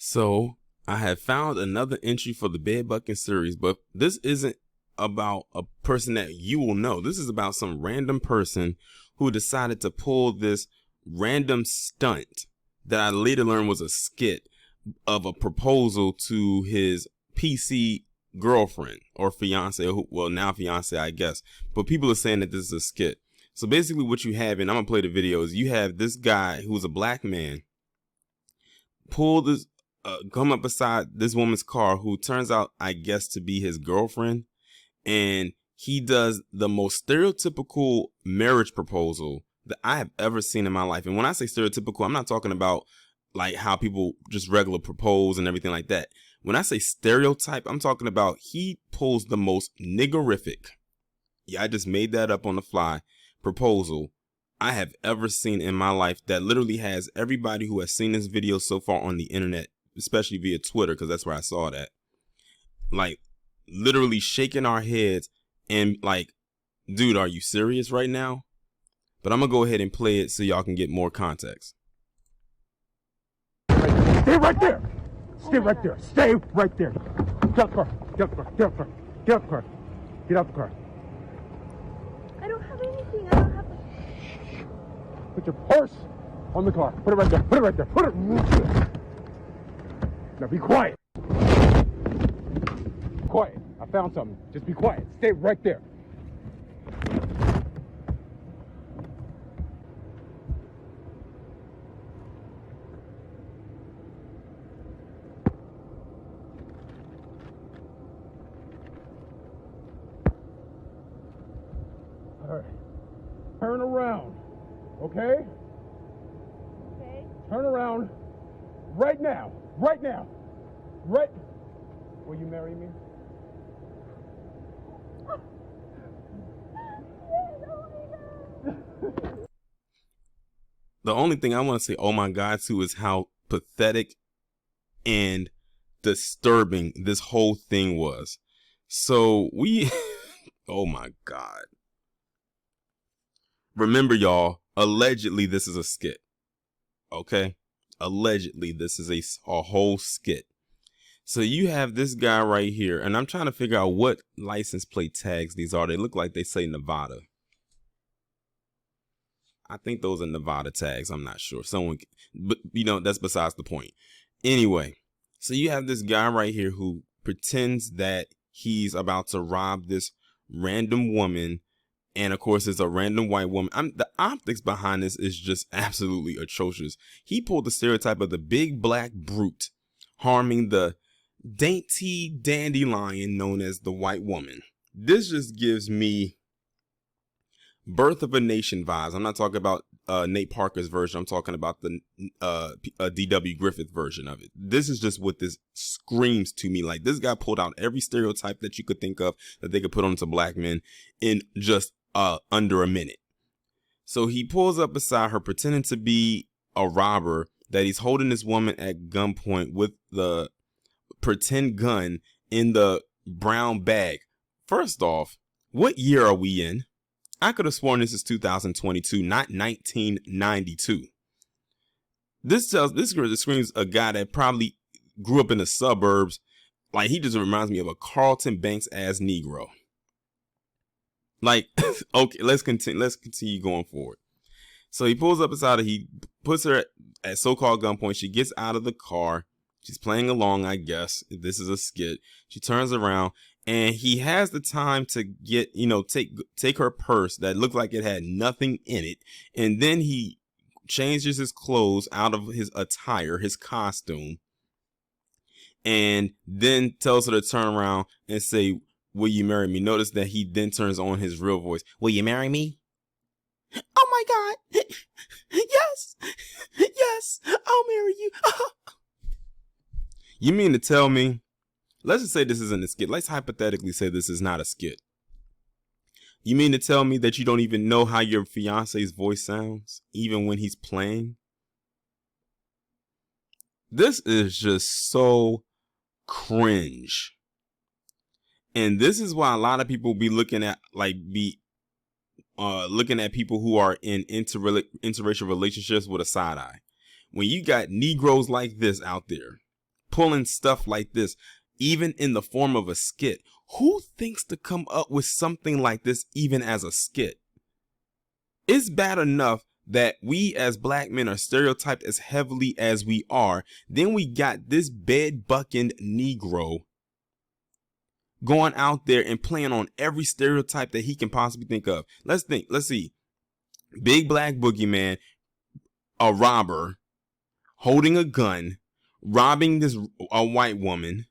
So I have found another entry for the bed bucking series, but this isn't about a person that you will know. This is about some random person who decided to pull this random stunt that I later learned was a skit of a proposal to his PC girlfriend or fiance, well, now fiance, I guess, but people are saying that this is a skit. So basically what you have, and I'm gonna play the video, is you have this guy who's a black man pull this come up beside this woman's car, who turns out, I guess, to be his girlfriend, and he does the most stereotypical marriage proposal that I have ever seen in my life. And when I say stereotypical, I'm not talking about like how people just regular propose and everything like that. When I say stereotype, I'm talking about he pulls the most niggerific, yeah, I just made that up on the fly, proposal I have ever seen in my life, that literally has everybody who has seen this video so far on the internet, especially via Twitter, because that's where I saw that, like literally shaking our heads and like, dude, are you serious right now? But I'm gonna go ahead and play it so y'all can get more context. Stay right there. Stay right there. Stay right there. Get out the car. Get out the car. Get out the car. Get out the car. Get out the car. I don't have anything. I don't have. Put your purse on the car. Put it right there. Put it right there. Put it. Now be quiet. Quiet. I found something. Just be quiet. Stay right there. All right. Turn around. Okay? Okay. Turn around. Right now. Right now. Right. Will you marry me? The only thing I want to say, oh my God, to is how pathetic and disturbing this whole thing was. So we, oh my God. Remember, y'all, allegedly this is a skit. Okay? Allegedly this is a whole skit. So you have this guy right here, and I'm trying to figure out what license plate tags these are. They look like they say Nevada. I think those are Nevada tags. I'm not sure. Someone, but you know, that's besides the point. Anyway, so you have this guy right here who pretends that he's about to rob this random woman. And of course, it's a random white woman. The optics behind this is just absolutely atrocious. He pulled the stereotype of the big black brute harming the dainty dandelion known as the white woman. This just gives me Birth of a Nation vibes. I'm not talking about Nate Parker's version. I'm talking about the D.W. Griffith version of it. This is just what this screams to me. Like, this guy pulled out every stereotype that you could think of that they could put onto black men in just under a minute. So he pulls up beside her, pretending to be a robber, that he's holding this woman at gunpoint with the pretend gun in the brown bag. First off, what year are we in? I could have sworn this is 2022, not 1992. This screams a guy that probably grew up in the suburbs. Like, he just reminds me of a Carlton Banks ass Negro. Like, okay, let's continue going forward. So he pulls up beside her. He puts her at so-called gunpoint. She gets out of the car. She's playing along, I guess. This is a skit. She turns around, and he has the time to get, you know, take her purse that looked like it had nothing in it. And then he changes his clothes out of his attire, his costume, and then tells her to turn around and say, will you marry me? Notice that he then turns on his real voice. Will you marry me? Oh my God. Yes. Yes. I'll marry you. You mean to tell me, let's just say this isn't a skit. Let's hypothetically say this is not a skit. You mean to tell me that you don't even know how your fiance's voice sounds, even when he's playing? This is just so cringe. And this is why a lot of people be looking at, like, looking at people who are in interracial relationships with a side eye. When you got Negroes like this out there pulling stuff like this, even in the form of a skit. Who thinks to come up with something like this even as a skit? It's bad enough that we as black men are stereotyped as heavily as we are. Then we got this bed-bucking Negro going out there and playing on every stereotype that he can possibly think of. Let's see. Big black boogeyman, a robber, holding a gun, robbing a white woman.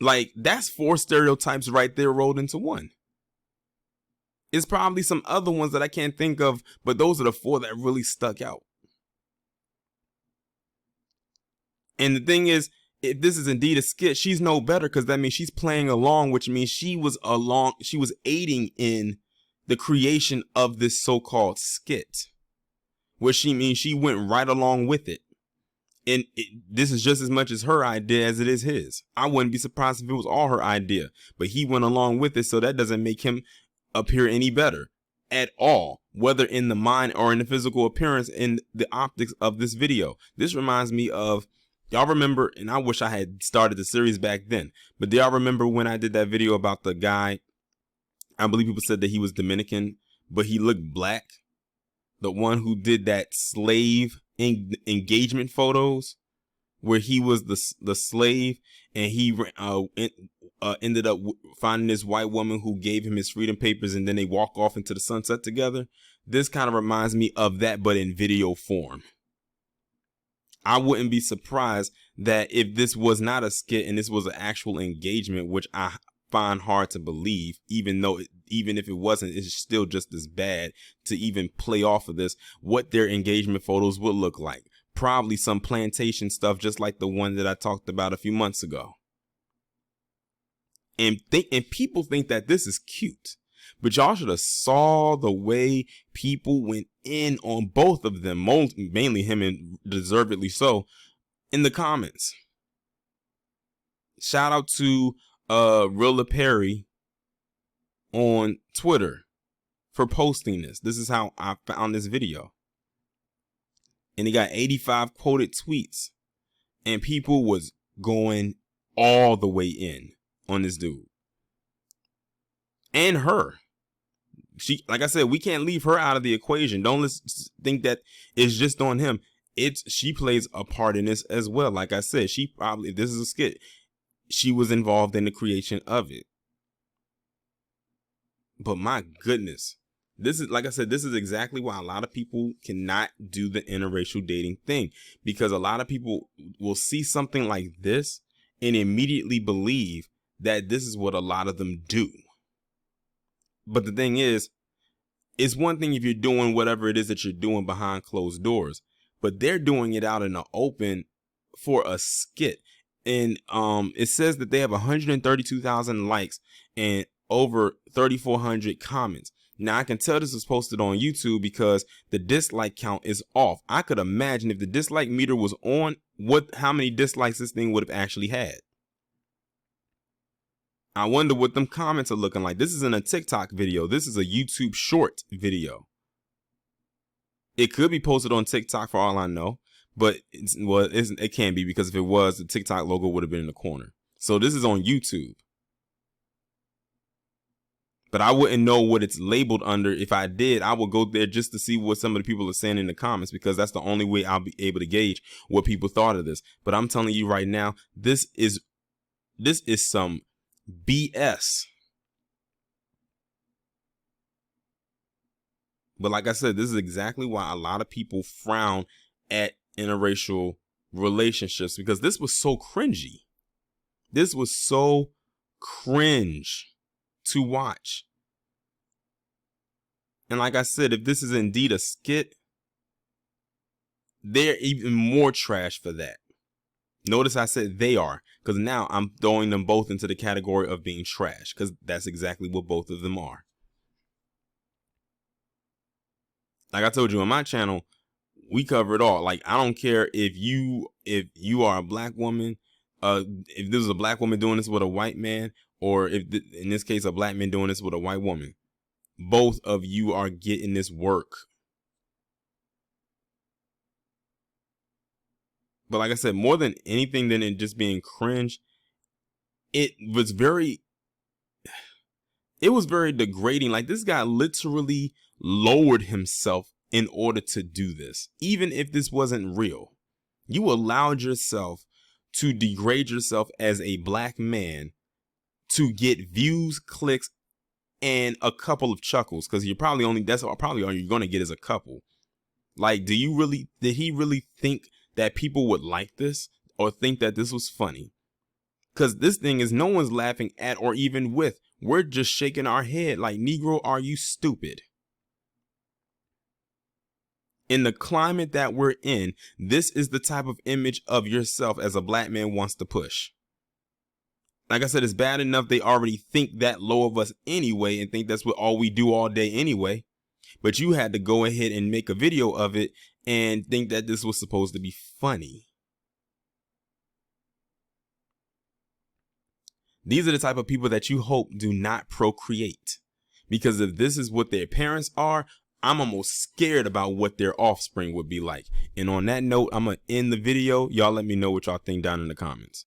Like, that's 4 stereotypes right there rolled into one. It's probably some other ones that I can't think of, but those are the 4 that really stuck out. And the thing is, if this is indeed a skit, she's no better, because that means she's playing along, which means she was aiding in the creation of this so-called skit, which means she went right along with it. And this is just as much as her idea as it is his. I wouldn't be surprised if it was all her idea, but he went along with it, so that doesn't make him appear any better at all, whether in the mind or in the physical appearance, in the optics of this video. This reminds me of, y'all remember, and I wish I had started the series back then, but do y'all remember when I did that video about the guy? I believe people said that he was Dominican, but he looked black. The one who did that slave engagement photos, where he was the slave, and he ended up finding this white woman who gave him his freedom papers, and then they walk off into the sunset together. This kind of reminds me of that, but in video form. I wouldn't be surprised that if this was not a skit and this was an actual engagement, which I find hard to believe, even if it wasn't, it's still just as bad to even play off of this, what their engagement photos would look like. Probably some plantation stuff, just like the one that I talked about a few months ago. And people think that this is cute, but y'all should have saw the way people went in on both of them, mainly him, and deservedly so, in the comments. Shout out to Rilla Perry on Twitter for posting this. This is how I found this video. And he got 85 quoted tweets, and people was going all the way in on this dude. And her. She, like I said, we can't leave her out of the equation. Don't think that it's just on him. She plays a part in this as well. Like I said, she probably, if this is a skit, she was involved in the creation of it. But my goodness, this is, like I said, this is exactly why a lot of people cannot do the interracial dating thing, because a lot of people will see something like this and immediately believe that this is what a lot of them do. But the thing is, it's one thing if you're doing whatever it is that you're doing behind closed doors, but they're doing it out in the open for a skit. And it says that they have 132,000 likes and over 3,400 comments. Now, I can tell this is posted on YouTube because the dislike count is off. I could imagine if the dislike meter was on, how many dislikes this thing would have actually had. I wonder what them comments are looking like. This isn't a TikTok video. This is a YouTube short video. It could be posted on TikTok for all I know, but it can be, because if it was, the TikTok logo would have been in the corner. So this is on YouTube. But I wouldn't know what it's labeled under. If I did, I would go there just to see what some of the people are saying in the comments, because that's the only way I'll be able to gauge what people thought of this. But I'm telling you right now, this is some BS. But like I said, this is exactly why a lot of people frown at interracial relationships, because this was so cringy. This was so cringe to watch. And like I said, if this is indeed a skit, they're even more trash for that. Notice I said they are, because now I'm throwing them both into the category of being trash, because that's exactly what both of them are. Like I told you on my channel, we cover it all. Like, I don't care if you are a black woman, if this is a black woman doing this with a white man, or if in this case a black man doing this with a white woman. Both of you are getting this work. But like I said, more than anything than it just being cringe, it was very degrading. Like, this guy literally lowered himself in order to do this. Even if this wasn't real, you allowed yourself to degrade yourself as a black man to get views, clicks, and a couple of chuckles. Cause probably all you're going to get is a couple. Like, did he really think that people would like this or think that this was funny? Because this thing is, no one's laughing at or even with. We're just shaking our head like, Negro, are you stupid? In the climate that we're in, this is the type of image of yourself as a black man wants to push. Like I said, it's bad enough they already think that low of us anyway and think that's what all we do all day anyway. But you had to go ahead and make a video of it and think that this was supposed to be funny. These are the type of people that you hope do not procreate. Because if this is what their parents are, I'm almost scared about what their offspring would be like. And on that note, I'm going to end the video. Y'all let me know what y'all think down in the comments.